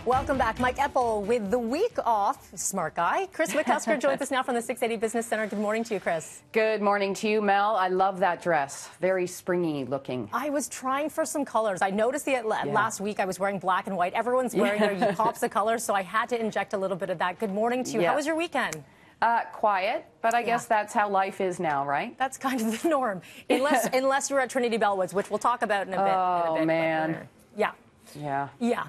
Welcome back. Mike Eppel with the week off. Smart guy. Kris McCusker joins us now from the 680 Business Center. Good morning to you, Kris. Good morning to you, Mel. I love that dress. Very springy looking. I was trying for some colors. I noticed last week I was wearing black and white. Everyone's wearing their pops of colors, so I had to inject a little bit of that. Good morning to you. How was your weekend? Quiet, but I guess that's how life is now, right? That's kind of the norm. Unless you're at Trinity Bellwoods, which we'll talk about in a bit. Oh, man. Yeah.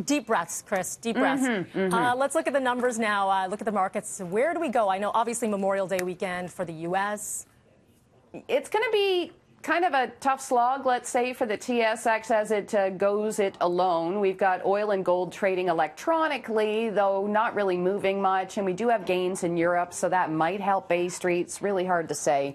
Deep breaths, Kris. Deep breaths. Let's look at the numbers now. Look at the markets. Where do we go? I know, obviously, Memorial Day weekend for the U.S. It's going to be kind of a tough slog, let's say, for the TSX as it goes it alone. We've got oil and gold trading electronically, though not really moving much. And we do have gains in Europe, so that might help Bay Street. It's really hard to say.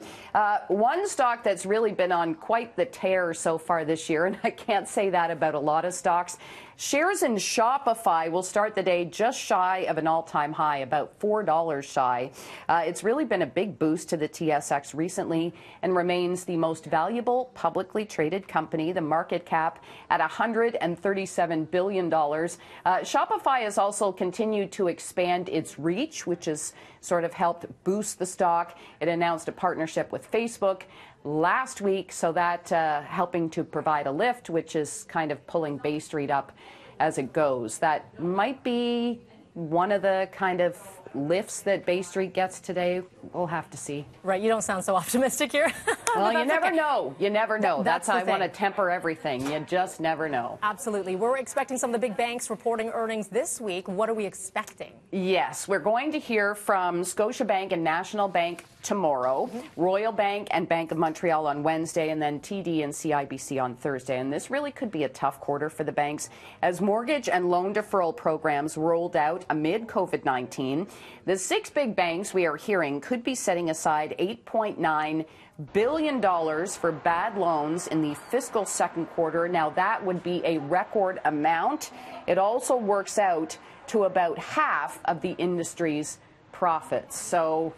One stock that's really been on quite the tear so far this year, and I can't say that about a lot of stocks. Shares in Shopify will start the day just shy of an all-time high, about $4 shy. It's really been a big boost to the TSX recently and remains the most valuable publicly traded company, the market cap at $137 billion. Shopify has also continued to expand its reach, which has sort of helped boost the stock. It announced a partnership with Facebook last week, so that helping to provide a lift, which is kind of pulling Bay Street up as it goes. That might be one of the kind of lifts that Bay Street gets today. We'll have to see. Right, you don't sound so optimistic here. Well, you never know. You never know. That's how I want to temper everything. You just never know. Absolutely. We're expecting some of the big banks reporting earnings this week. What are we expecting? Yes, we're going to hear from Scotiabank and National Bank tomorrow, Royal Bank and Bank of Montreal on Wednesday, and then TD and CIBC on Thursday. And this really could be a tough quarter for the banks as mortgage and loan deferral programs rolled out amid COVID-19. The six big banks we are hearing could be setting aside $8.9 billion for bad loans in the fiscal second quarter. Now, that would be a record amount. It also works out to about half of the industry's profits. So,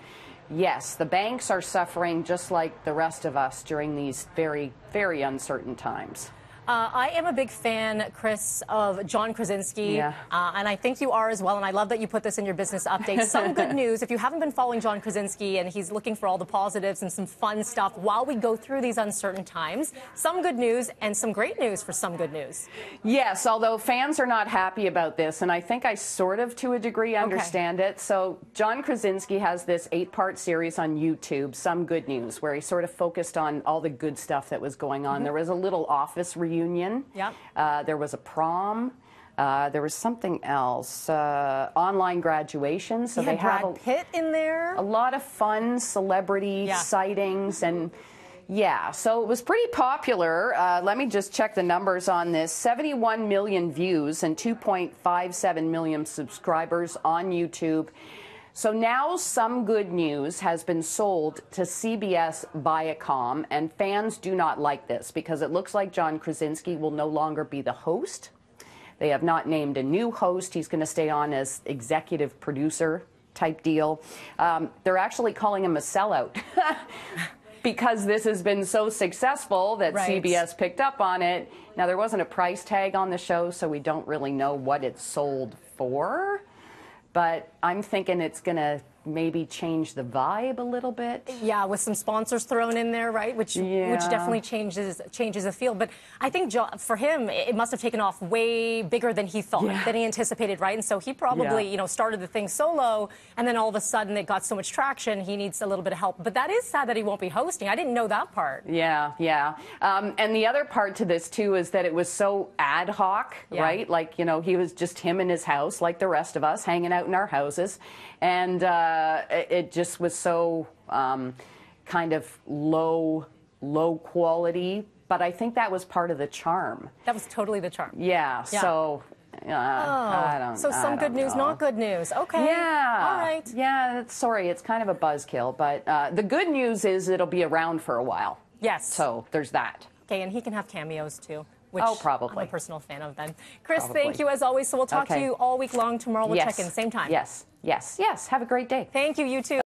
yes, the banks are suffering just like the rest of us during these very, very uncertain times. I am a big fan, Kris, of John Krasinski, and I think you are as well, and I love that you put this in your business update. Some good news, if you haven't been following John Krasinski, and he's looking for all the positives and some fun stuff while we go through these uncertain times, some good news and some great news for some good news. Yes, although fans are not happy about this, and I think I sort of, to a degree, understand it. So John Krasinski has this 8-part series on YouTube, Some Good News, where he sort of focused on all the good stuff that was going on. There was a little office reunion. There was a prom. There was something else. Online graduation. So they have Brad Pitt in there. A lot of fun celebrity sightings and. Yeah, so it was pretty popular. Let me just check the numbers on this. 71 million views and 2.57 million subscribers on YouTube. So now Some Good News has been sold to CBS Viacom, and fans do not like this because it looks like John Krasinski will no longer be the host. They have not named a new host. He's going to stay on as executive producer type deal. They're actually calling him a sellout because this has been so successful that CBS picked up on it. Now, there wasn't a price tag on the show, so we don't really know what it sold for. But I'm thinking it's going to maybe change the vibe a little bit. Yeah, with some sponsors thrown in there, right? Which definitely changes the field. But I think for him, it must have taken off way bigger than he thought, than he anticipated, right? And so he probably, started the thing solo, and then all of a sudden it got so much traction, he needs a little bit of help. But that is sad that he won't be hosting. I didn't know that part. Yeah. And the other part to this, too, is that it was so ad hoc, right? Like, he was just him in his house, like the rest of us, hanging out in our houses. And it just was so kind of low quality. But I think that was part of the charm. That was totally the charm. Yeah. So I don't. So some good news, not good news. Okay. Yeah. All right. Yeah. Sorry, it's kind of a buzzkill, but the good news is it'll be around for a while. Yes. So there's that. Okay, and he can have cameos too. Which probably. I'm a personal fan of then. Kris, thank you as always. So we'll talk to you all week long. Tomorrow we'll check in, same time. Yes. Have a great day. Thank you, you too.